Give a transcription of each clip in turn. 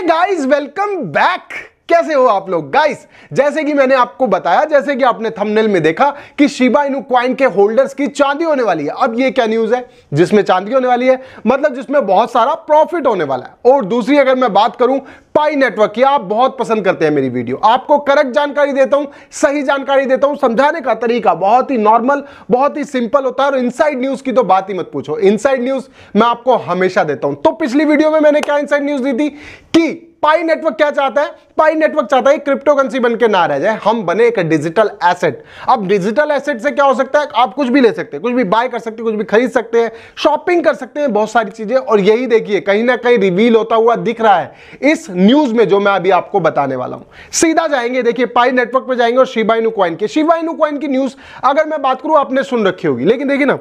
Guys welcome back. कैसे हो आप लोग गाइस? जैसे कि मैंने आपको बताया, जैसे कि आपने थंबनेल में देखा कि शिबा इनू कॉइन के होल्डर्स की चांदी होने वाली है। अब ये क्या न्यूज है जिसमें चांदी होने वाली है, मतलब जिसमें बहुत सारा प्रॉफिट होने वाला है। और दूसरी अगर मैं बात करूं पाई नेटवर्क की, आप बहुत पसंद करते हैं मेरी वीडियो, आपको करेक्ट जानकारी देता हूं, सही जानकारी देता हूं, समझाने का तरीका बहुत ही नॉर्मल, बहुत ही सिंपल होता है। और इनसाइड न्यूज की तो बात ही मत पूछो, इनसाइड न्यूज मैं आपको हमेशा देता हूं। तो पिछली वीडियो में मैंने क्या इनसाइड न्यूज दी थी कि पाई नेटवर्क क्या चाहता है? पाई नेटवर्क चाहता है क्रिप्टो करेंसी बनके ना रह जाए, हम बने एक डिजिटल एसेट। अब डिजिटल एसेट से क्या हो सकता है? आप कुछ भी ले सकते हैं, कुछ भी बाय कर सकते हैं, कुछ भी खरीद सकते हैं, शॉपिंग कर सकते हैं, बहुत सारी चीजें। और यही देखिए कहीं ना कहीं रिवील होता हुआ दिख रहा है इस न्यूज में जो मैं अभी आपको बताने वाला हूं। सीधा जाएंगे, देखिए पाई नेटवर्क पे जाएंगे और शिबा इनू कॉइन के, शिबा इनू कॉइन की न्यूज अगर मैं बात करूं आपने सुन रखी होगी, लेकिन देखिए ना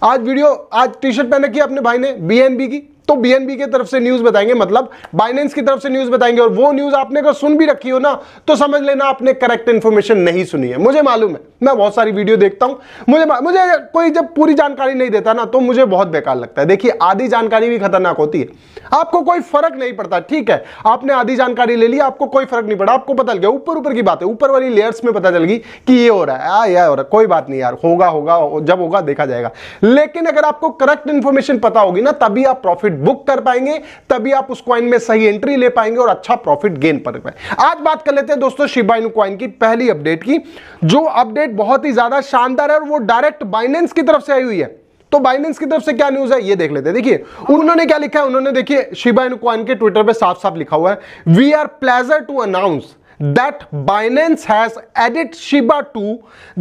आज टी शर्ट पहन रखी है अपने भाई ने बीएनबी की, तो बीएनबी की तरफ से न्यूज बताएंगे, मतलब बाइनेंस की तरफ से न्यूज बताएंगे। और वो न्यूज आपने अगर सुन भी रखी हो ना तो समझ लेना आपने करेक्ट इंफॉर्मेशन नहीं सुनी है। मुझे मालूम है, मैं बहुत सारी वीडियो देखता हूं, मुझे कोई जब पूरी जानकारी नहीं देता ना तो मुझे बहुत बेकार लगता है। देखिए आधी जानकारी भी खतरनाक होती है, आपको कोई फर्क नहीं पड़ता। ठीक है, आपने आधी जानकारी ले ली, आपको कोई फर्क नहीं पड़ा, आपको पता चल गया, ऊपर ऊपर की बात है, ऊपर वाली लेयर्स में पता चल गई कि ये हो रहा है, हो रहा है, कोई बात नहीं यार, होगा जब होगा देखा जाएगा। लेकिन अगर आपको करेक्ट इंफॉर्मेशन पता होगी ना तभी आप प्रॉफिट बुक कर पाएंगे, तभी आप उस कॉइन में सही एंट्री ले पाएंगे और अच्छा प्रॉफिट गेन कर पाएंगे। आज बात कर लेते हैं दोस्तों शिबा इनू कॉइन की पहली अपडेट की, जो अपडेट बहुत ही ज्यादा शानदार है और वो डायरेक्ट बाइनेंस की तरफ से आई हुई है। तो बाइनेंस की तरफ से क्या न्यूज है ये देख लेते हैं। देखिए उन्होंने क्या लिखा है, उन्होंने देखिए शिबा इनू कॉइन के ट्विटर पे साफ साफ लिखा हुआ है, we are pleasure to announce that Binance has added Shiba to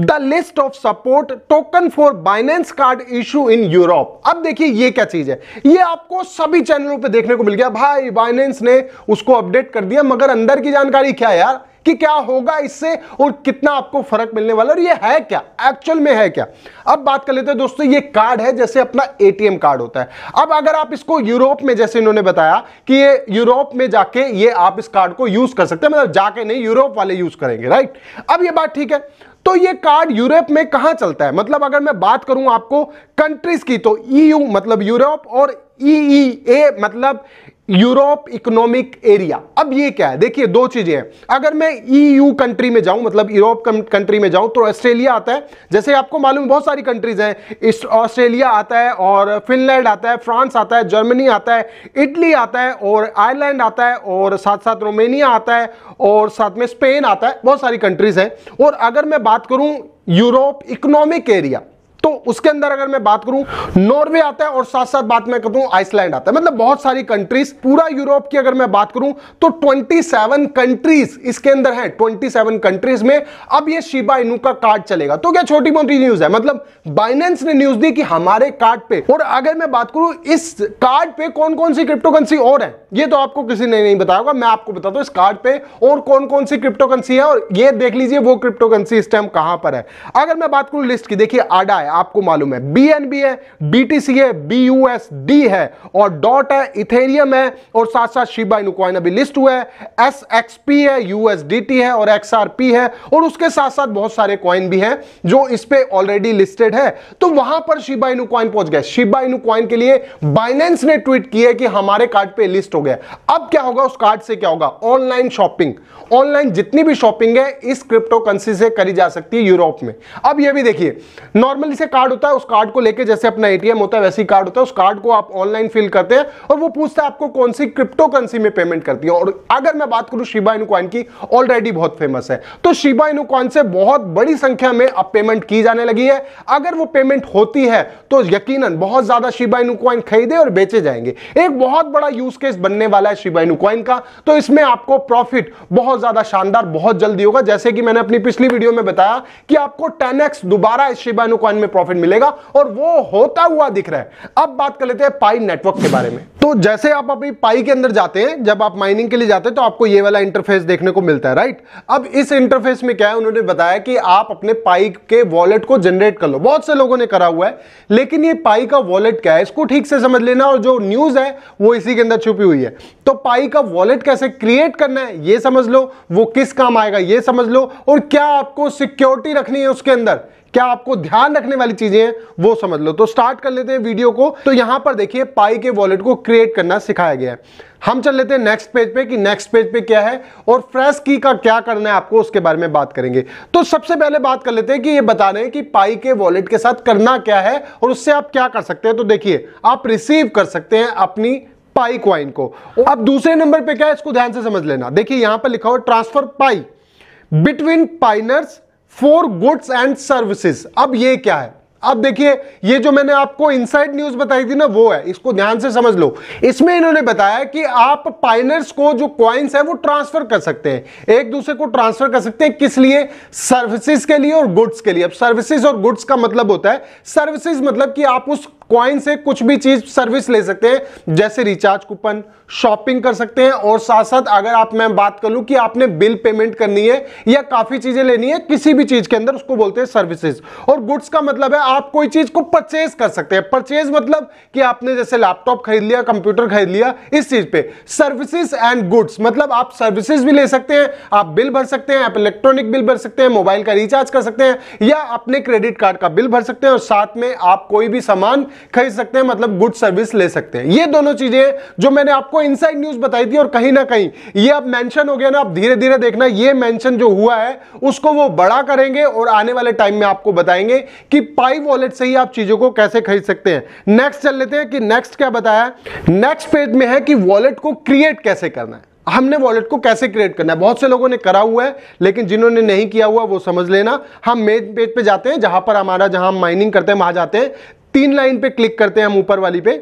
the list of support token for Binance card issue in Europe। अब देखिए ये क्या चीज है, ये आपको सभी चैनलों पे देखने को मिल गया, भाई Binance ने उसको अपडेट कर दिया, मगर अंदर की जानकारी क्या है यार कि क्या होगा इससे और कितना आपको फर्क मिलने वाला, और ये है क्या, एक्चुअल में है क्या। अब बात कर लेते हैं दोस्तों, ये कार्ड है जैसे अपना एटीएम कार्ड होता है। अब अगर आप इसको यूरोप में, जैसे इन्होंने बताया कि ये यूरोप में जाके ये आप इस कार्ड को यूज कर सकते हैं, मतलब जाके नहीं, यूरोप वाले यूज करेंगे, राइट। अब ये बात ठीक है, तो ये कार्ड यूरोप में कहां चलता है? मतलब अगर मैं बात करूं आपको कंट्रीज की तो ईयू मतलब यूरोप और ईईए मतलब यूरोप इकोनॉमिक एरिया। अब ये क्या है, देखिए दो चीजें हैं। अगर मैं ईयू कंट्री में जाऊं, मतलब यूरोप कंट्री में जाऊं, तो ऑस्ट्रेलिया आता है, जैसे आपको मालूम बहुत सारी कंट्रीज हैं, ऑस्ट्रेलिया आता है और फिनलैंड आता है, फ्रांस आता है, जर्मनी आता है, इटली आता है और आयरलैंड आता है और साथ साथ रोमेनिया आता है और साथ में स्पेन आता है, बहुत सारी कंट्रीज हैं। और अगर मैं बात करूं यूरोप इकोनॉमिक एरिया तो उसके अंदर अगर मैं बात करूं नॉर्वे आता है और साथ साथ बात मैं करूं आइसलैंड आता है, मतलब बहुत सारी कंट्रीज। पूरा यूरोप की अगर मैं बात करूं तो 27 कंट्रीज इसके अंदर हैं, 27 कंट्रीज में अब ये शिबा इनू का कार्ड चलेगा। तो क्या छोटी मोटी न्यूज है, मतलब बाइनेंस ने न्यूज दी कि हमारे कार्ड पे। और अगर मैं बात करूं इस कार्ड पे कौन कौन सी क्रिप्टो करेंसी और है, ये तो आपको किसी ने नहीं बताया होगा, मैं आपको बताता हूं इस कार्ड पे और कौन कौन सी क्रिप्टो करेंसी है, और ये देख लीजिए वो क्रिप्टो करेंसी इस टाइम कहां पर है। अगर मैं बात करूं लिस्ट की, देखिए आडा है, आपको मालूम है, बीएनबी है, बीटीसी है, बीयूएसडी है और डॉट है, इथेरियम है और साथ साथ शिबा इनू कॉइन अभी लिस्ट हुआ है, एसएक्सपी है, यूएसडीटी है और एक्सआरपी है, और उसके साथ साथ बहुत सारे कॉइन भी हैं जो इस पे ऑलरेडी लिस्टेड है। तो वहां पर शिबा इनू कॉइन पहुंच गए। शिबा इनू कॉइन के लिए बाइनेंस ने ट्वीट किया कि हमारे कार्ड पे लिस्ट हो गया। अब क्या होगा उस कार्ड से, क्या होगा, ऑनलाइन शॉपिंग, ऑनलाइन जितनी भी शॉपिंग है इस क्रिप्टो करेंसी से करी जा सकती है यूरोप में। अब ये भी देखिए नॉर्मली से कार्ड होता है, उस कार्ड को लेके जैसे अपना एटीएम होता है वैसे ही कार्ड होता है, उस कार्ड को आप ऑनलाइन फिल करते हैं और वो पूछता है आपको कौन सी क्रिप्टो करेंसी में पेमेंट करती है। और अगर मैं बात करूं शिबा इनू कॉइन की, ऑलरेडी बहुत फेमस है, तो शिबा इनू कॉइन से बहुत बड़ी संख्या में अब पेमेंट की जाने लगी है। अगर वो पेमेंट होती है तो यकीनन बहुत ज्यादा शिबा इनू कॉइन खरीदे और बेचे जाएंगे। एक बहुत बड़ा यूज केस बनने वाला है शिबा इनू कॉइन का, तो इसमें आपको प्रॉफिट बहुत ज्यादा शानदार बहुत जल्दी होगा। जैसे कि मैंने अपनी पिछली वीडियो में बताया कि आपको 10x दोबारा इस शिबा इनू कॉइन में प्रॉफिट मिलेगा और वो होता हुआ दिख रहा है। अब बात कर लेते हैं पाई नेटवर्क के बारे में। तो जैसे आप अभी पाई के अंदर जाते हैं, जब आप माइनिंग के लिए जाते हैं तो आपको ये वाला इंटरफेस देखने को मिलता है, राइट। अब इस इंटरफेस में क्या है, उन्होंने बताया कि आप अपने पाई के वॉलेट को जनरेट कर लो। बहुत से लोगों ने करा हुआ है, लेकिन ये पाई का वॉलेट क्या है इसको ठीक से समझ लेना, और जो न्यूज है वो इसी के अंदर छुपी हुई है। तो पाई का वॉलेट कैसे क्रिएट करना है ये समझ लो, वो किस काम आएगा ये समझ लो, और क्या आपको सिक्योरिटी रखनी है उसके अंदर, क्या आपको ध्यान रखने वाली चीजें हैं वो समझ लो। तो स्टार्ट कर लेते हैं वीडियो को। तो यहां पर देखिए पाई के वॉलेट को क्रिएट करना सिखाया गया है। हम चल लेते हैं नेक्स्ट पेज पे कि नेक्स्ट पेज पे क्या है और फ्रेश की का क्या करना है आपको, उसके बारे में बात करेंगे। तो सबसे पहले बात कर लेते हैं कि ये बता रहे हैं कि पाई के वॉलेट के साथ करना क्या है और उससे आप क्या कर सकते हैं। तो देखिए आप रिसीव कर सकते हैं अपनी पाई कॉइन को। अब दूसरे नंबर पे क्या है इसको ध्यान से समझ लेना। देखिए यहां पर लिखा हुआ transfer pi between पाइनर्स for goods and services. अब ये क्या है, अब देखिए ये जो मैंने आपको इनसाइड न्यूज बताई थी ना वो है, इसको ध्यान से समझ लो। इसमें इन्होंने बताया कि आप पाइनर्स को जो कॉइन्स है वो ट्रांसफर कर सकते हैं, एक दूसरे को ट्रांसफर कर सकते हैं। किस लिए? सर्विसेज के लिए और गुड्स के लिए। अब सर्विसेज और गुड्स का मतलब होता है, सर्विसेज मतलब कि आप उस कॉइन से कुछ भी चीज सर्विस ले सकते हैं, जैसे रिचार्ज कूपन, शॉपिंग कर सकते हैं, और साथ साथ अगर आप मैं बात कर लूं कि आपने बिल पेमेंट करनी है या काफी चीजें लेनी है किसी भी चीज के अंदर, उसको बोलते हैं सर्विसेज। और गुड्स का मतलब है आप कोई चीज को परचेज कर सकते हैं। परचेज मतलब कि आपने जैसे लैपटॉप खरीद लिया, कंप्यूटर खरीद लिया, इस चीज पे। सर्विसेज एंड गुड्स मतलब आप सर्विसेज भी ले सकते हैं, आप बिल भर सकते हैं, आप इलेक्ट्रॉनिक बिल भर सकते हैं, मोबाइल का रिचार्ज कर सकते हैं, या अपने क्रेडिट कार्ड का बिल भर सकते हैं, और साथ में आप कोई भी सामान खरीद सकते हैं, मतलब गुड सर्विस ले सकते हैं। ये दोनों चीजें जो मैंने आपको इनसाइड न्यूज बताई थी, और कहीं ना कहीं ये अब मेंशन हो गया ना, अब धीरे धीरे देखना ये मेंशन जो हुआ है उसको वो बड़ा करेंगे और आने वाले टाइम में आपको बताएंगे कि पाई वॉलेट से ही आप चीजों को कैसे खरीद सकते हैं। नेक्स्ट चल लेते हैं कि नेक्स्ट क्या बताया। नेक्स्ट पेज में है कि वॉलेट को क्रिएट कैसे करना है। हमने वॉलेट को कैसे क्रिएट करना है, बहुत से लोगों ने करा हुआ है, लेकिन जिन्होंने नहीं किया हुआ वो समझ लेना। हम मेन पेज पे जाते हैं, जहां पर हमारा जहां हम माइनिंग करते हैं वहां जाते हैं, 3 लाइन पे क्लिक करते हैं हम, ऊपर वाली पे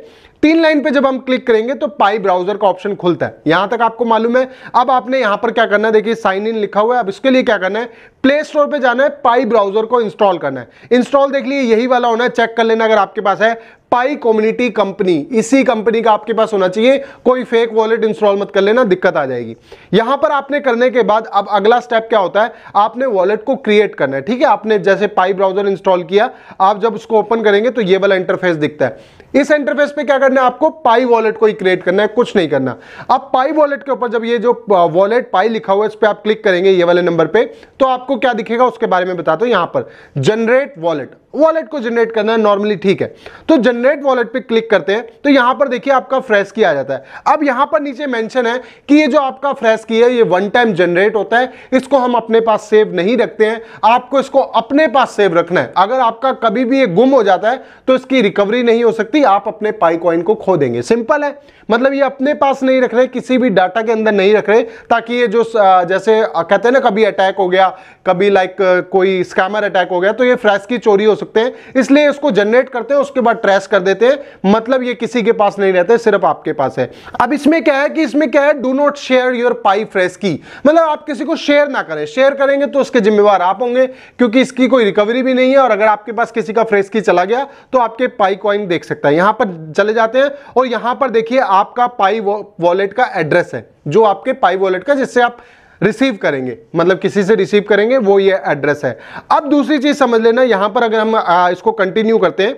3 लाइन पे जब हम क्लिक करेंगे तो पाई ब्राउजर का ऑप्शन खुलता है। यहां तक आपको मालूम है। अब आपने यहां पर क्या करना है, देखिए साइन इन लिखा हुआ है। अब इसके लिए क्या करना है, प्ले स्टोर पे जाना है, पाई ब्राउजर को इंस्टॉल करना है। इंस्टॉल देख लिए यही वाला होना है, चेक कर लेना अगर आपके पास है। पाई कम्युनिटी कंपनी, इसी कंपनी का आपके पास होना चाहिए। कोई फेक वॉलेट इंस्टॉल मत कर लेना, दिक्कत आ जाएगी। यहां पर आपने करने के बाद अब अगला स्टेप क्या होता है, आपने वॉलेट को क्रिएट करना है। ठीक है, आपने जैसे पाई ब्राउजर इंस्टॉल किया, आप जब उसको ओपन करेंगे तो ये वाला इंटरफेस दिखता है। इस इंटरफेस पे क्या करना है, आपको पाई वॉलेट को ही क्रिएट करना है, कुछ नहीं करना। अब पाई वॉलेट के ऊपर जब ये जो वॉलेट पाई लिखा हुआ है इस पे आप क्लिक करेंगे ये वाले नंबर पे, तो आपको क्या दिखेगा उसके बारे में बताता हूं। यहां पर जनरेट वॉलेट, वॉलेट को जनरेट करना है नॉर्मली, ठीक है। तो जनरेट वॉलेट पे क्लिक करते हैं तो यहां पर देखिए आपका फ्रेश की आ जाता है। अब यहां पर नीचे मेंशन है कि ये जो आपका फ्रेश की है ये 1 टाइम जनरेट होता है, इसको हम अपने पास सेव नहीं रखते हैं, आपको इसको अपने पास सेव रखना है। अगर आपका कभी भी ये गुम हो जाता है तो इसकी रिकवरी नहीं हो सकती, आप अपने पाई कॉइन को खो देंगे। सिंपल है, मतलब ये अपने पास नहीं रख रहे, किसी भी डाटा के अंदर नहीं रख रहे, ताकि ये जो जैसे कहते हैं ना कभी अटैक हो गया, कभी लाइक कोई स्कैमर अटैक हो गया, तो ये फ्रेश की चोरी हो सकते हैं, इसलिए इसको जनरेट करते हैं, उसके बाद ट्रेस कर देते हैं, मतलब ये किसी के पास नहीं रहते, सिर्फ आपके पास है। अब इसमें क्या है कि इसमें क्या है, do not share your pi fresh की, मतलब आप किसी को शेयर ना करें। शेयर करेंगे तो उसके जिम्मेवार आप होंगे, क्योंकि इसकी कोई रिकवरी भी नहीं है, और अगर आपके पास किसी का फ्रेश की चला गया तो आपके पाई कॉइन देख सकता है। यहां पर चले जाते हैं और यहां पर देखिए आपका पाई वॉलेट का एड्रेस है, जो आपके पाई वॉलेट का जिससे आप रिसीव करेंगे, मतलब किसी से रिसीव करेंगे, वो ये एड्रेस है। अब दूसरी चीज समझ लेना, यहां पर अगर हम इसको कंटिन्यू करते हैं,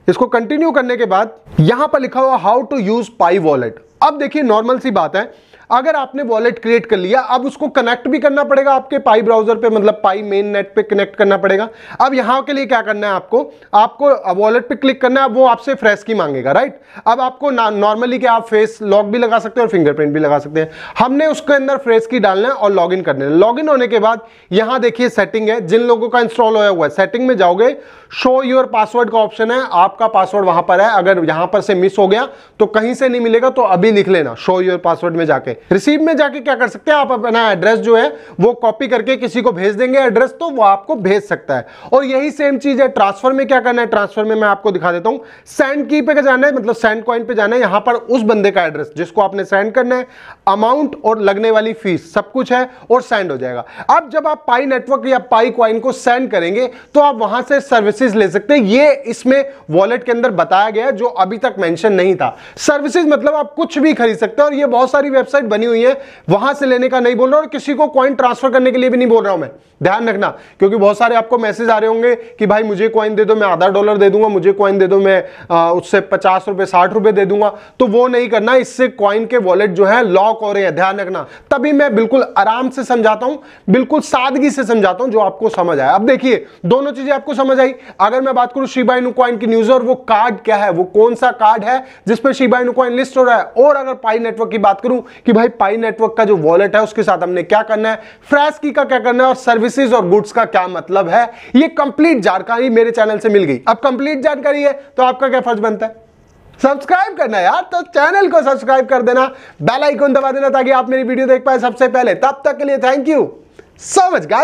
इसको कंटिन्यू करने के बाद यहां पर लिखा हुआ how to use Pi wallet. अब देखिए नॉर्मल सी बात है, अगर आपने वॉलेट क्रिएट कर लिया, अब उसको कनेक्ट भी करना पड़ेगा आपके पाई ब्राउजर पे, मतलब पाई मेन नेट पे कनेक्ट करना पड़ेगा। अब यहां के लिए क्या करना है, आपको वॉलेट पे क्लिक करना है, वो आपसे फ्रेश की मांगेगा, राइट। अब आपको नॉर्मली क्या आप फेस लॉक भी लगा सकते हैं और फिंगरप्रिंट भी लगा सकते हैं। हमने उसके अंदर फ्रेश की डालना है और लॉगिन करना है। लॉगिन होने के बाद यहां देखिए सेटिंग है, जिन लोगों का इंस्टॉल होया हुआ है, सेटिंग में जाओगे, शो योर पासवर्ड का ऑप्शन है, आपका पासवर्ड वहां पर है। अगर यहां पर से मिस हो गया तो कहीं से नहीं मिलेगा, तो अभी लिख लेना शो योर पासवर्ड में जाके। रिसीव में जाके क्या कर सकते हैं, आप अपना एड्रेस जो है वो कॉपी करके किसी को भेज देंगे एड्रेस, तो वो आपको भेज सकता है। और यही सेम चीज है ट्रांसफर में। क्या करना है, ट्रांसफर में मैं आपको दिखा देता हूं। सेंड की पे जाना है, मतलब सेंड कॉइन पे जाना है, यहां पर उस बंदे का एड्रेस जिसको आपने सेंड करना है, अमाउंट और लगने वाली फीस सब कुछ है, और सेंड हो जाएगा। अब जब आप पाई नेटवर्क या पाई कॉइन को सेंड करेंगे तो आप वहां से सर्विसेज ले सकते हैं। ये इसमें वॉलेट के अंदर बताया गया है, जो अभी तक मेंशन नहीं था। सर्विसेज मतलब आप कुछ भी खरीद सकते हैं और ये बहुत सारी वेबसाइट बनी हुई है, वहां से लेने का नहीं बोल रहा और किसी को कॉइन ट्रांसफर करने के लिए भी नहीं बोल रहा हूं मैं, ध्यान रखना, क्योंकि बहुत सारे आपको मैसेज आ रहे होंगे कि भाई मुझे कॉइन दे दो, मैं आधा डॉलर दे दूंगा, मुझे कॉइन दे दो, मैं उससे 50 रुपए 60 रुपए दे दूंगा। तो वो नहीं करना, इससे कॉइन के वॉलेट जो है लॉक हो रहे हैं, ध्यान रखना। तभी मैं बिल्कुल आराम से समझाता हूं, बिल्कुल सादगी से समझाता हूं, जो आपको समझ आए। अब देखिए दोनों चीजें आपको समझ आई। अगर मैं बात करूं शिबा इनू कॉइन की न्यूज और वो कार्ड क्या है, वो कौन सा कार्ड है जिसपे शिबा इनू कॉइन लिस्ट हो रहा है, और अगर पाई नेटवर्क की बात करूं कि भाई पाई नेटवर्क का जो वॉलेट है उसके साथ हमने क्या करना है, फ्रेश की का क्या करना है, और सर्विसेज और गुड्स का क्या मतलब है, ये कंप्लीट जानकारी मेरे चैनल से मिल गई। अब कंप्लीट जानकारी है तो आपका क्या फर्ज बनता है, सब्सक्राइब करना यार। तो चैनल को सब्सक्राइब कर देना, बेल आइकन दबा देना ताकि आप मेरी वीडियो देख पाए सबसे पहले। तब तक के लिए thank you so much guys.